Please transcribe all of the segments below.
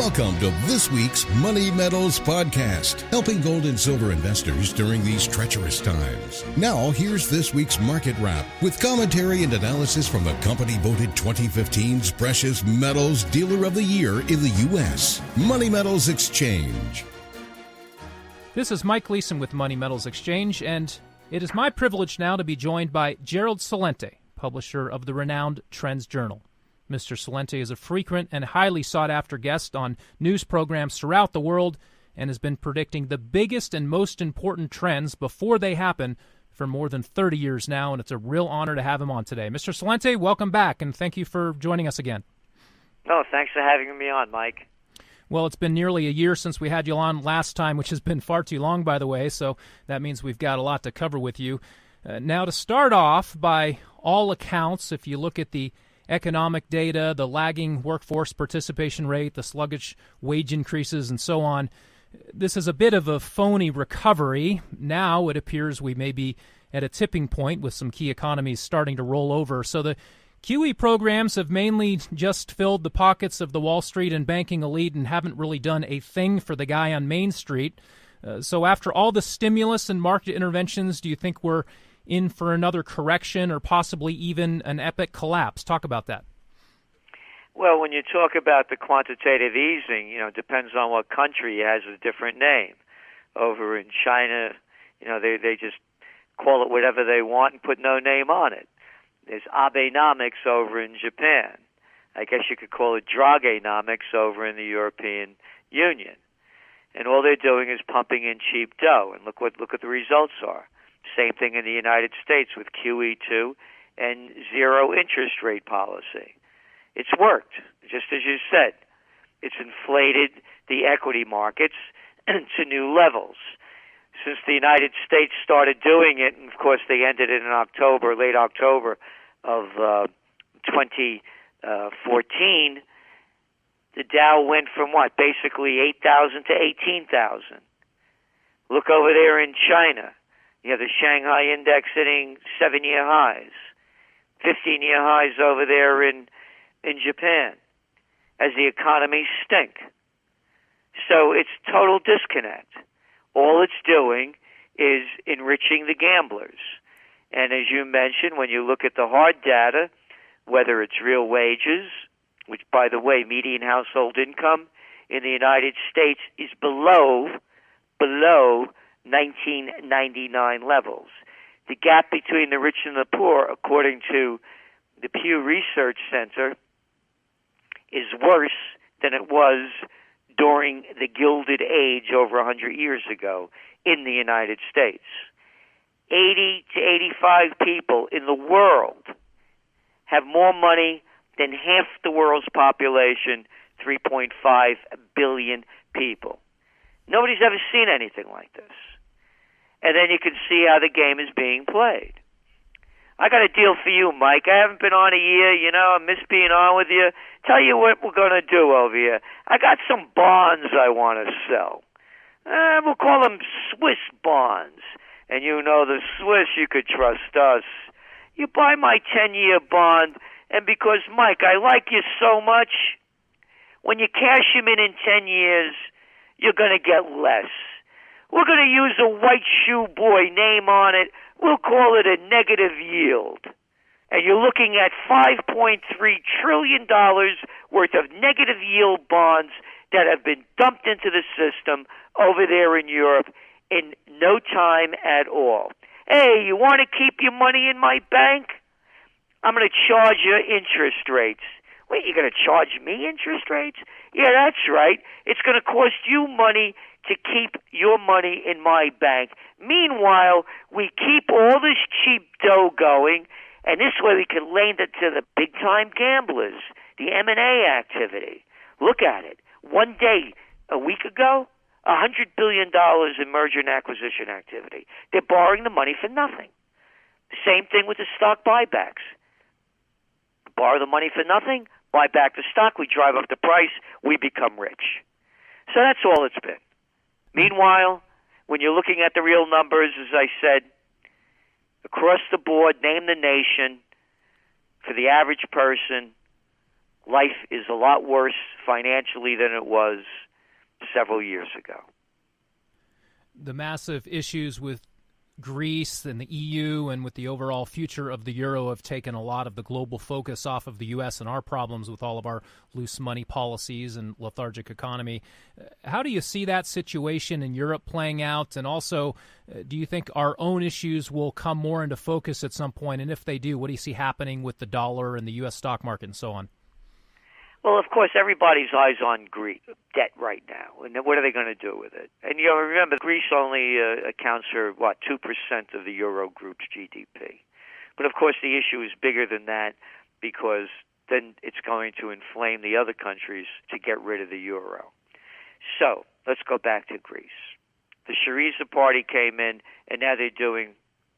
Welcome to this week's Money Metals podcast, helping gold and silver investors during these treacherous times. Now, here's this week's market wrap with commentary and analysis from the company voted 2015's Precious Metals Dealer of the Year in the U.S., Money Metals Exchange. This is Mike Gleason with Money Metals Exchange, and it is my privilege now to be joined by Gerald Celente, publisher of the renowned Trends Journal. Mr. Celente is a frequent and highly sought-after guest on news programs throughout the world and has been predicting the biggest and most important trends before they happen for more than 30 years now, and it's a real honor to have him on today. Mr. Celente, welcome back, and thank you for joining us again. Oh, thanks for having me on, Mike. Well, it's been nearly a year since we had you on last time, which has been far too long, by the way, so that means we've got a lot to cover with you. Now, to start off, by all accounts, if you look at the economic data, the lagging workforce participation rate, the sluggish wage increases, and so on, this is a bit of a phony recovery. Now it appears we may be at a tipping point with some key economies starting to roll over. So the QE programs have mainly just filled the pockets of the Wall Street and banking elite and haven't really done a thing for the guy on Main Street. So after all the stimulus and market interventions, do you think we're in for another correction or possibly even an epic collapse? Talk about that. Well, when you talk about the quantitative easing, it depends on what country. It has a different name. Over in China, they just call it whatever they want and put no name on it. There's Abenomics over in Japan. I guess you could call it Dragenomics over in the European Union. And all they're doing is pumping in cheap dough. And look what the results are. Same thing in the United States with QE2 and zero interest rate policy. It's worked, just as you said. It's inflated the equity markets to new levels. Since the United States started doing it, and of course they ended it in October, late October of 2014, the Dow went from basically 8,000 to 18,000. Look over there in China. You have the Shanghai Index hitting 7-year highs, 15-year highs over there in Japan, as the economies stink. So it's total disconnect. All it's doing is enriching the gamblers. And as you mentioned, when you look at the hard data, whether it's real wages, which, by the way, median household income in the United States is below 1999 levels. The gap between the rich and the poor, according to the Pew Research Center, is worse than it was during the Gilded Age over 100 years ago in the United States. 80 to 85 people in the world have more money than half the world's population, 3.5 billion people. Nobody's ever seen anything like this. And then you can see how the game is being played. I got a deal for you, Mike. I haven't been on a year, I miss being on with you. Tell you what we're going to do over here. I got some bonds I want to sell. We'll call them Swiss bonds. And the Swiss, you could trust us. You buy my 10-year bond, and because, Mike, I like you so much, when you cash them in 10 years, you're going to get less. We're going to use a white shoe boy name on it. We'll call it a negative yield. And you're looking at $5.3 trillion worth of negative yield bonds that have been dumped into the system over there in Europe in no time at all. Hey, you want to keep your money in my bank? I'm going to charge you interest rates. Wait, you're going to charge me interest rates? Yeah, that's right. It's going to cost you money to keep your money in my bank. Meanwhile, we keep all this cheap dough going, and this way we can lend it to the big-time gamblers, the M&A activity. Look at it. One day, a week ago, $100 billion in merger and acquisition activity. They're borrowing the money for nothing. Same thing with the stock buybacks. Borrow the money for nothing, buy back the stock, we drive up the price, we become rich. So that's all it's been. Meanwhile, when you're looking at the real numbers, as I said, across the board, name the nation, for the average person, life is a lot worse financially than it was several years ago. The massive issues with Greece and the EU and with the overall future of the euro have taken a lot of the global focus off of the U.S. and our problems with all of our loose money policies and lethargic economy. How do you see that situation in Europe playing out? And also, do you think our own issues will come more into focus at some point? And if they do, what do you see happening with the dollar and the U.S. stock market and so on? Well, of course, everybody's eyes on Greek debt right now. And what are they going to do with it? And you know, remember, Greece only accounts for, 2% of the Euro group's GDP. But, of course, the issue is bigger than that because then it's going to inflame the other countries to get rid of the euro. So let's go back to Greece. The Syriza party came in, and now they're doing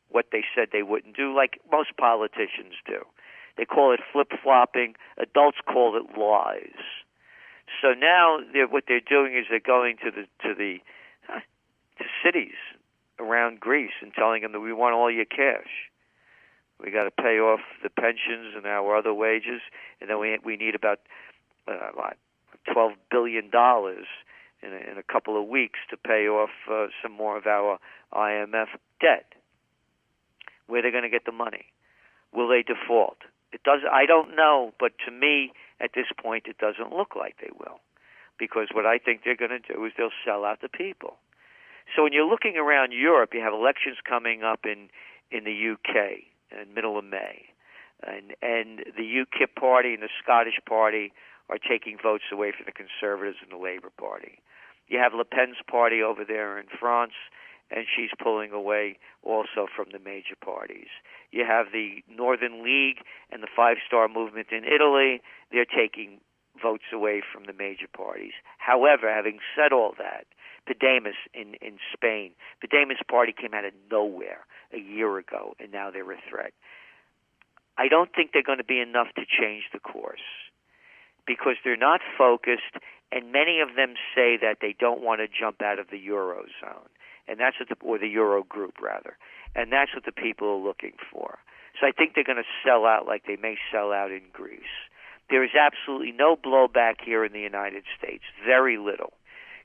what they said they wouldn't do, like most politicians do. They call it flip-flopping. Adults call it lies. So now what they're doing is they're going to cities around Greece and telling them that we want all your cash. We got to pay off the pensions and our other wages, and then we need about $12 billion in a couple of weeks to pay off some more of our IMF debt. Where are they going to get the money? Will they default? I don't know, but to me, at this point, it doesn't look like they will. Because what I think they're going to do is they'll sell out the people. So when you're looking around Europe, you have elections coming up in the UK in middle of May. And the UKIP party and the Scottish party are taking votes away from the Conservatives and the Labour Party. You have Le Pen's party over there in France, and she's pulling away also from the major parties. You have the Northern League and the Five Star Movement in Italy. They're taking votes away from the major parties. However, having said all that, Podemos in Spain, Podemos party came out of nowhere a year ago, and now they're a threat. I don't think they're going to be enough to change the course because they're not focused, and many of them say that they don't want to jump out of the Eurozone. And that's what or the Euro group, rather. And that's what the people are looking for. So I think they're going to sell out like they may sell out in Greece. There is absolutely no blowback here in the United States, very little.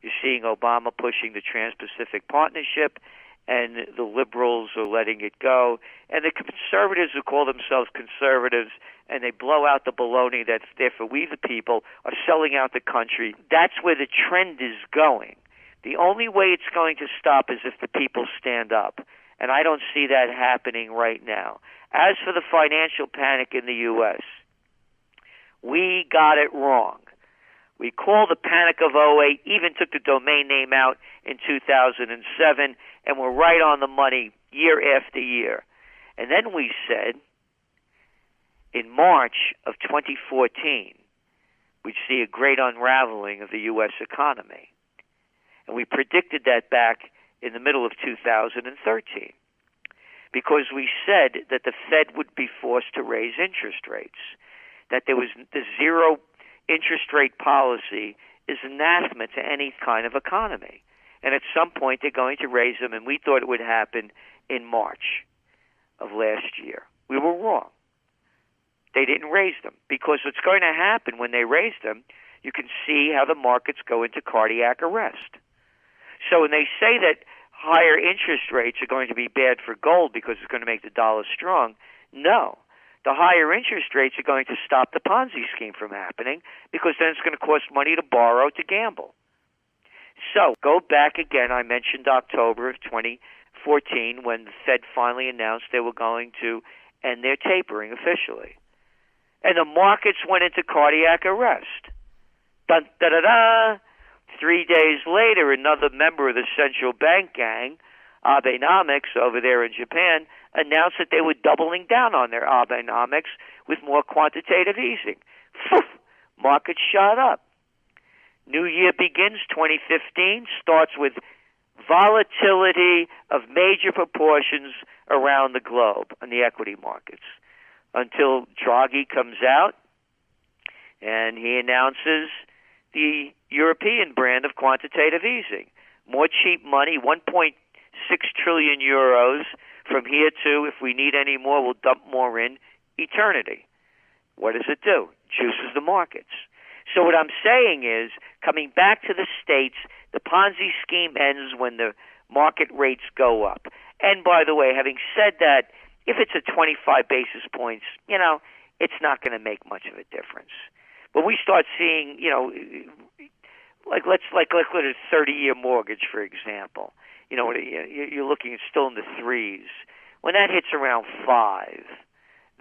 You're seeing Obama pushing the Trans-Pacific Partnership, and the liberals are letting it go. And the conservatives who call themselves conservatives, and they blow out the baloney that's there for we the people, are selling out the country. That's where the trend is going. The only way it's going to stop is if the people stand up. And I don't see that happening right now. As for the financial panic in the U.S., we got it wrong. We called the panic of '08, even took the domain name out in 2007, and we're right on the money year after year. And then we said, in March of 2014, we'd see a great unraveling of the U.S. economy. And we predicted that back in the middle of 2013 because we said that the Fed would be forced to raise interest rates, that there was the zero interest rate policy is anathema to any kind of economy. And at some point they're going to raise them, and we thought it would happen in March of last year. We were wrong. They didn't raise them because what's going to happen when they raise them, you can see how the markets go into cardiac arrest. So when they say that higher interest rates are going to be bad for gold because it's going to make the dollar strong, no. The higher interest rates are going to stop the Ponzi scheme from happening because then it's going to cost money to borrow to gamble. So go back again. I mentioned October of 2014 when the Fed finally announced they were going to end their tapering officially. And the markets went into cardiac arrest. Dun, da, da, da. 3 days later, another member of the central bank gang, Abenomics over there in Japan, announced that they were doubling down on their Abenomics with more quantitative easing. Phew, markets shot up. New year begins, 2015, starts with volatility of major proportions around the globe on the equity markets until Draghi comes out and he announces the European brand of quantitative easing. More cheap money, 1.6 trillion euros from here to, if we need any more, we'll dump more in eternity. What does it do? juices the markets. So what I'm saying is, coming back to the states, the Ponzi scheme ends when the market rates go up. And by the way, having said that, if it's at 25 basis points, it's not going to make much of a difference. But we start seeing, let's look at a 30-year mortgage, for example. You're looking at still in the threes. When that hits around 5,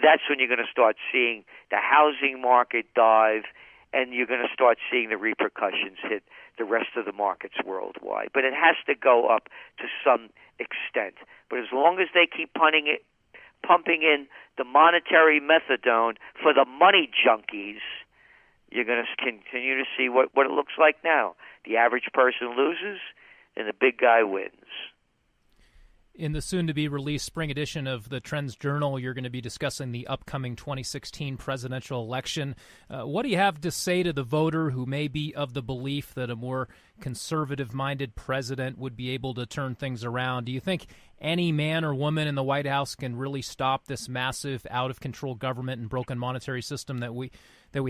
that's when you're going to start seeing the housing market dive, and you're going to start seeing the repercussions hit the rest of the markets worldwide. But it has to go up to some extent. But as long as they keep pumping in the monetary methadone for the money junkies, you're going to continue to see what it looks like now. The average person loses, and the big guy wins. In the soon-to-be-released spring edition of the Trends Journal, you're going to be discussing the upcoming 2016 presidential election. What do you have to say to the voter who may be of the belief that a more conservative-minded president would be able to turn things around? Do you think any man or woman in the White House can really stop this massive, out-of-control government and broken monetary system that we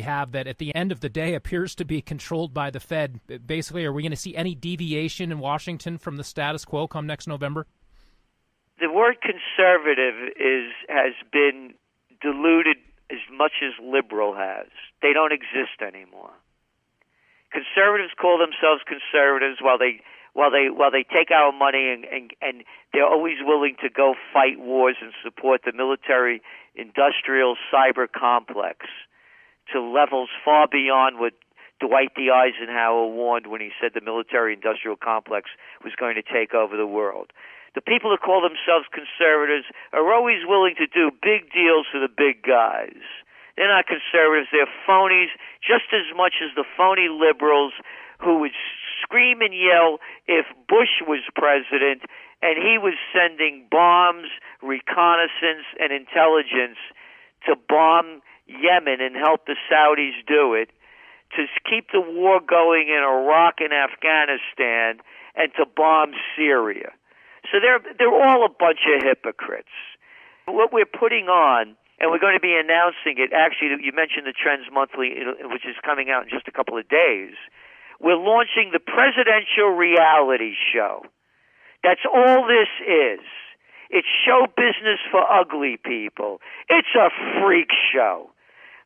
have, that at the end of the day appears to be controlled by the Fed? Basically, are we going to see any deviation in Washington from the status quo come next November? The word conservative has been diluted as much as liberal has. They don't exist anymore. Conservatives call themselves conservatives while they take our money and they're always willing to go fight wars and support the military industrial cyber complex to levels far beyond what Dwight D. Eisenhower warned when he said the military industrial complex was going to take over the world. The people who call themselves conservatives are always willing to do big deals for the big guys. They're not conservatives. They're phonies just as much as the phony liberals who would scream and yell if Bush was president and he was sending bombs, reconnaissance, and intelligence to bomb Yemen and help the Saudis do it, to keep the war going in Iraq and Afghanistan, and to bomb Syria. So they're all a bunch of hypocrites. What we're putting on, and we're going to be announcing it, actually, you mentioned the Trends Monthly, which is coming out in just a couple of days. We're launching the Presidential Reality Show. That's all this is. It's show business for ugly people. It's a freak show.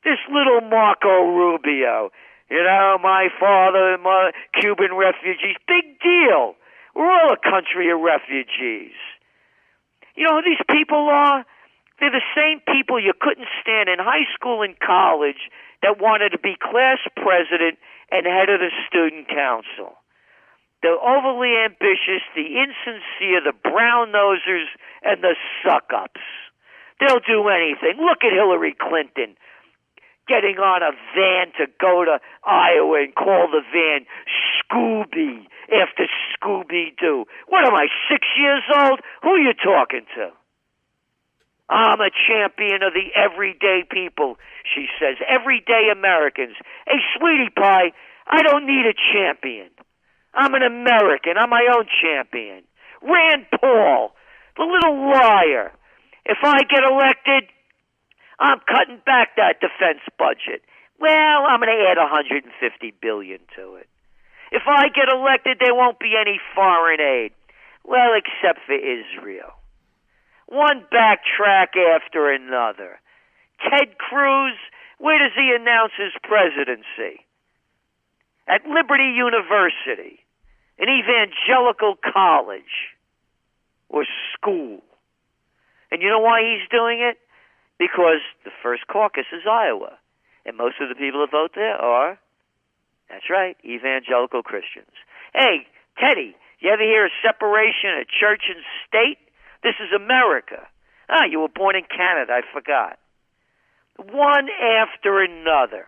This little Marco Rubio, my father, my Cuban refugees, big deal. We're all a country of refugees. You know who these people are? They're the same people you couldn't stand in high school and college that wanted to be class president and head of the student council. The overly ambitious, the insincere, the brown-nosers, and the suck-ups. They'll do anything. Look at Hillary Clinton getting on a van to go to Iowa and call the van Scooby after Scooby-Doo. What am I, 6 years old? Who are you talking to? I'm a champion of the everyday people, she says. Everyday Americans. Hey, sweetie pie, I don't need a champion. I'm an American. I'm my own champion. Rand Paul, the little liar. If I get elected, I'm cutting back that defense budget. Well, I'm going to add $150 billion to it. If I get elected, there won't be any foreign aid. Well, except for Israel. One backtrack after another. Ted Cruz, where does he announce his presidency? At Liberty University, an evangelical college or school. And you know why he's doing it? Because the first caucus is Iowa. And most of the people that vote there are, that's right, evangelical Christians. Hey, Teddy, you ever hear of separation of church and state? This is America. Ah, you were born in Canada, I forgot. One after another.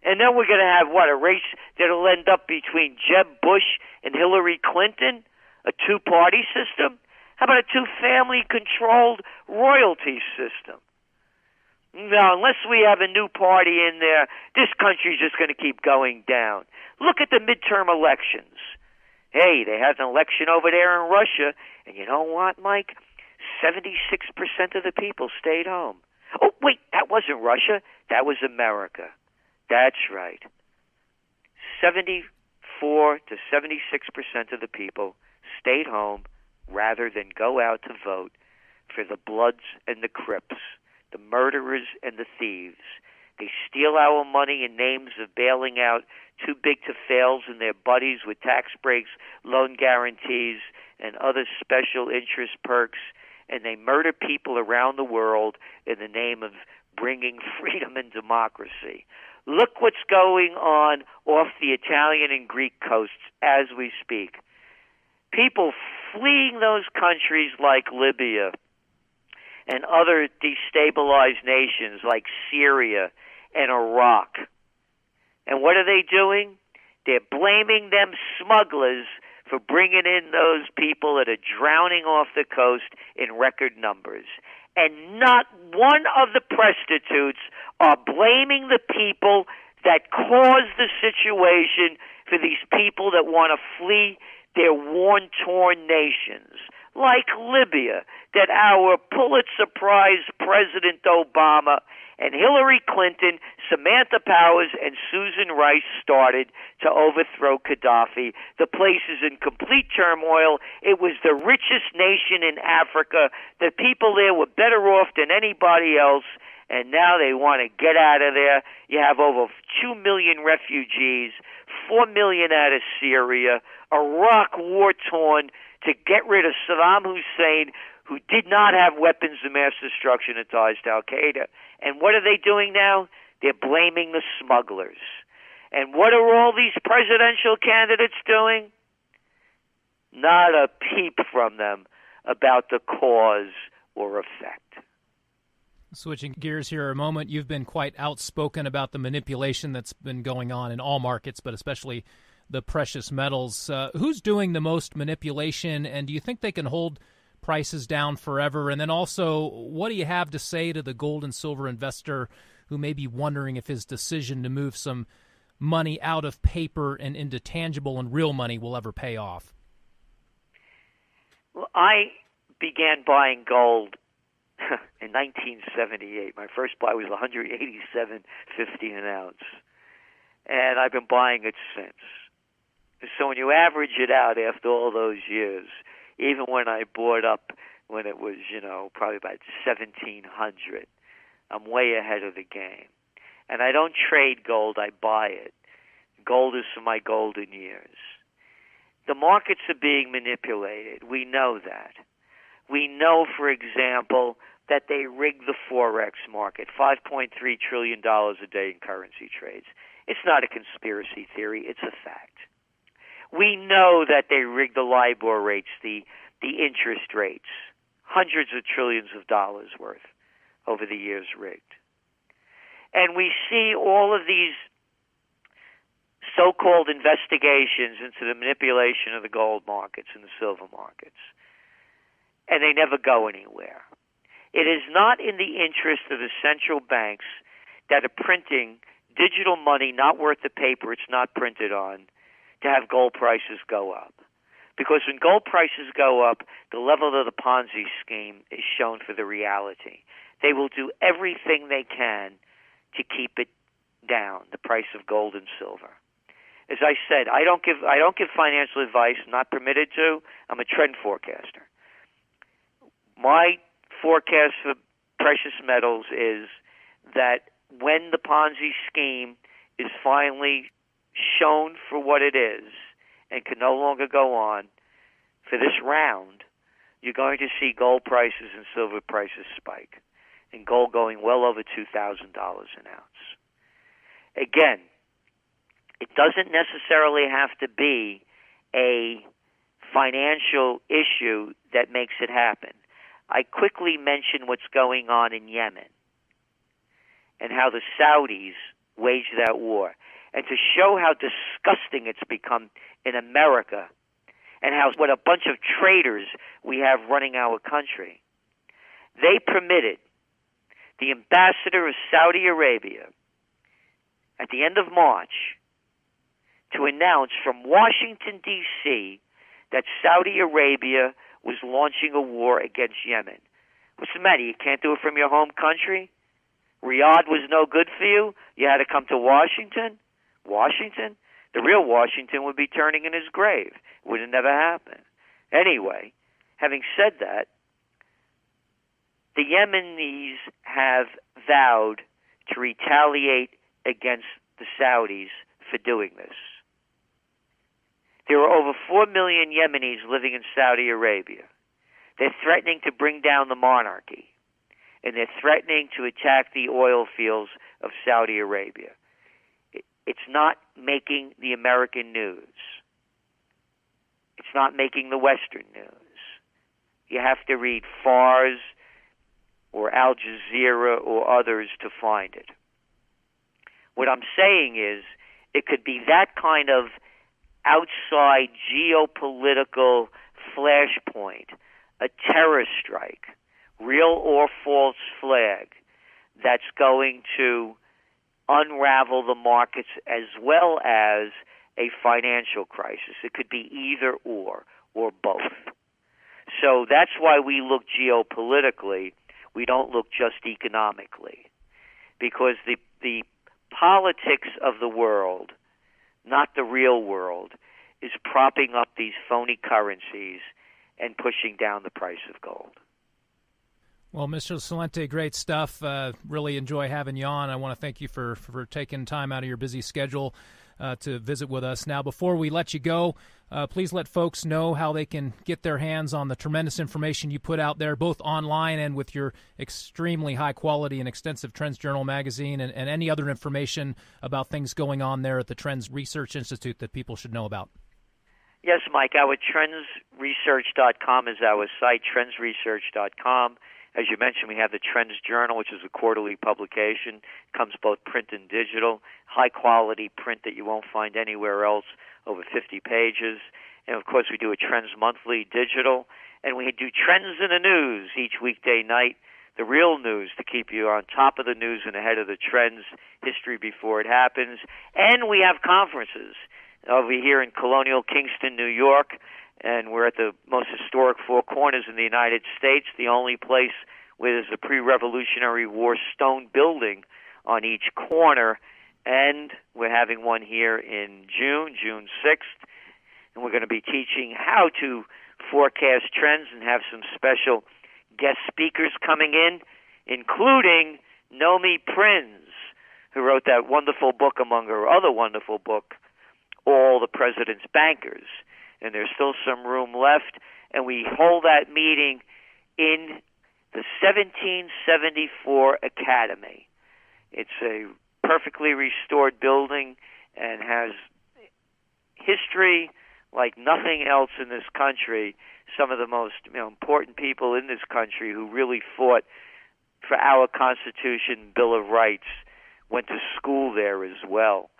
And then we're going to have, a race that'll end up between Jeb Bush and Hillary Clinton? A two-party system? How about a two-family-controlled royalty system? No, unless we have a new party in there, this country's just going to keep going down. Look at the midterm elections. Hey, they had an election over there in Russia, and you know what, Mike? 76% of the people stayed home. Oh, wait, that wasn't Russia. That was America. That's right. 74 to 76% of the people stayed home rather than go out to vote for the Bloods and the Crips, the murderers and the thieves. They steal our money in names of bailing out too big to fails and their buddies with tax breaks, loan guarantees, and other special interest perks, and they murder people around the world in the name of bringing freedom and democracy. Look what's going on off the Italian and Greek coasts as we speak. People fleeing those countries like Libya and other destabilized nations like Syria and Iraq. And what are they doing? They're blaming them smugglers for bringing in those people that are drowning off the coast in record numbers. And not one of the prostitutes are blaming the people that caused the situation for these people that want to flee their war-torn nations, like Libya, that our Pulitzer Prize President Obama and Hillary Clinton, Samantha Powers, and Susan Rice started to overthrow Gaddafi. The place is in complete turmoil. It was the richest nation in Africa. The people there were better off than anybody else, and now they want to get out of there. You have over 2 million refugees, 4 million out of Syria, Iraq war-torn, to get rid of Saddam Hussein, who did not have weapons of mass destruction and ties to Al-Qaeda. And what are they doing now? They're blaming the smugglers. And what are all these presidential candidates doing? Not a peep from them about the cause or effect. Switching gears here a moment, you've been quite outspoken about the manipulation that's been going on in all markets, but especially the precious metals. Who's doing the most manipulation, and do you think they can hold prices down forever? And then also, what do you have to say to the gold and silver investor who may be wondering if his decision to move some money out of paper and into tangible and real money will ever pay off? Well, I began buying gold in 1978. My first buy was $187.50 an ounce, and I've been buying it since. So when you average it out after all those years, even when I bought up when it was, probably about 1,700, I'm way ahead of the game. And I don't trade gold, I buy it. Gold is for my golden years. The markets are being manipulated. We know that. We know, for example, that they rig the Forex market, $5.3 trillion a day in currency trades. It's not a conspiracy theory, it's a fact. We know that they rigged the LIBOR rates, the interest rates, hundreds of trillions of dollars worth over the years rigged. And we see all of these so-called investigations into the manipulation of the gold markets and the silver markets, and they never go anywhere. It is not in the interest of the central banks that are printing digital money not worth the paper it's not printed on to have gold prices go up. Because when gold prices go up, the level of the Ponzi scheme is shown for the reality. They will do everything they can to keep it down, the price of gold and silver. As I said, I don't give financial advice. I'm not permitted to. I'm a trend forecaster. My forecast for precious metals is that when the Ponzi scheme is finally shown for what it is and can no longer go on, for this round, you're going to see gold prices and silver prices spike, and gold going well over $2,000 an ounce. Again, it doesn't necessarily have to be a financial issue that makes it happen. I quickly mention what's going on in Yemen and how the Saudis waged that war, and to show how disgusting it's become in America and what a bunch of traitors we have running our country. They permitted the ambassador of Saudi Arabia at the end of March to announce from Washington, D.C., that Saudi Arabia was launching a war against Yemen. What's the matter? You can't do it from your home country? Riyadh was no good for you. You had to come to Washington. Washington? The real Washington would be turning in his grave. It would have never happened. Anyway, having said that, the Yemenis have vowed to retaliate against the Saudis for doing this. There are over 4 million Yemenis living in Saudi Arabia. They're threatening to bring down the monarchy, and they're threatening to attack the oil fields of Saudi Arabia. It's not making the American news. It's not making the Western news. You have to read Fars or Al Jazeera or others to find it. What I'm saying is it could be that kind of outside geopolitical flashpoint, a terror strike, real or false flag, that's going to unravel the markets as well as a financial crisis. It could be either or both. So that's why we look geopolitically. We don't look just economically, because the politics of the world, not the real world, is propping up these phony currencies and pushing down the price of gold. Well, Mr. Celente, great stuff. Really enjoy having you on. I want to thank you for taking time out of your busy schedule to visit with us. Now, before we let you go, please let folks know how they can get their hands on the tremendous information you put out there, both online and with your extremely high quality and extensive Trends Journal magazine, and any other information about things going on there at the Trends Research Institute that people should know about. Yes, Mike, our trendsresearch.com is our site, trendsresearch.com. As you mentioned, we have the Trends Journal, which is a quarterly publication. It comes both print and digital, high-quality print that you won't find anywhere else, over 50 pages. And, of course, we do a Trends Monthly digital. And we do Trends in the News each weekday night, the real news to keep you on top of the news and ahead of the trends, history before it happens. And we have conferences over here in Colonial Kingston, New York. And we're at the most historic Four Corners in the United States, the only place where there's a pre-Revolutionary War stone building on each corner. And we're having one here in June 6th. And we're going to be teaching how to forecast trends and have some special guest speakers coming in, including Nomi Prinz, who wrote that wonderful book, among her other wonderful book, All the President's Bankers. And there's still some room left, and we hold that meeting in the 1774 Academy. It's a perfectly restored building and has history like nothing else in this country. Some of the most important people in this country who really fought for our Constitution, Bill of Rights, went to school there as well.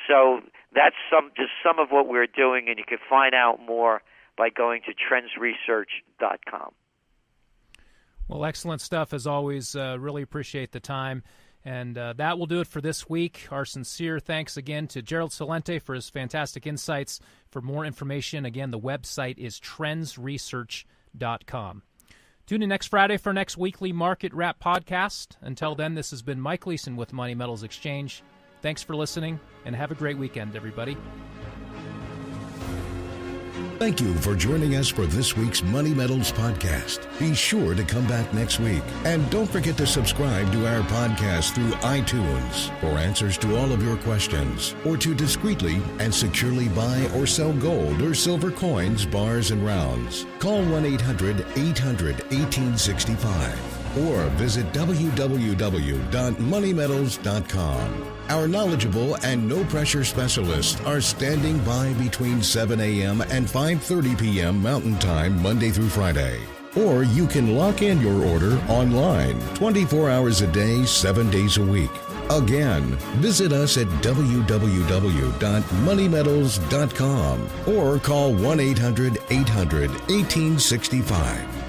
So that's just some of what we're doing, and you can find out more by going to trendsresearch.com. Well, excellent stuff as always. Really appreciate the time. And that will do it for this week. Our sincere thanks again to Gerald Celente for his fantastic insights. For more information, again, the website is trendsresearch.com. Tune in next Friday for our next weekly Market Wrap podcast. Until then, this has been Mike Leeson with Money Metals Exchange. Thanks for listening, and have a great weekend, everybody. Thank you for joining us for this week's Money Metals podcast. Be sure to come back next week. And don't forget to subscribe to our podcast through iTunes for answers to all of your questions, or to discreetly and securely buy or sell gold or silver coins, bars, and rounds. Call 1-800-800-1865 or visit www.moneymetals.com. Our knowledgeable and no-pressure specialists are standing by between 7 a.m. and 5:30 p.m. Mountain Time, Monday through Friday. Or you can lock in your order online, 24 hours a day, 7 days a week. Again, visit us at www.moneymetals.com or call 1-800-800-1865.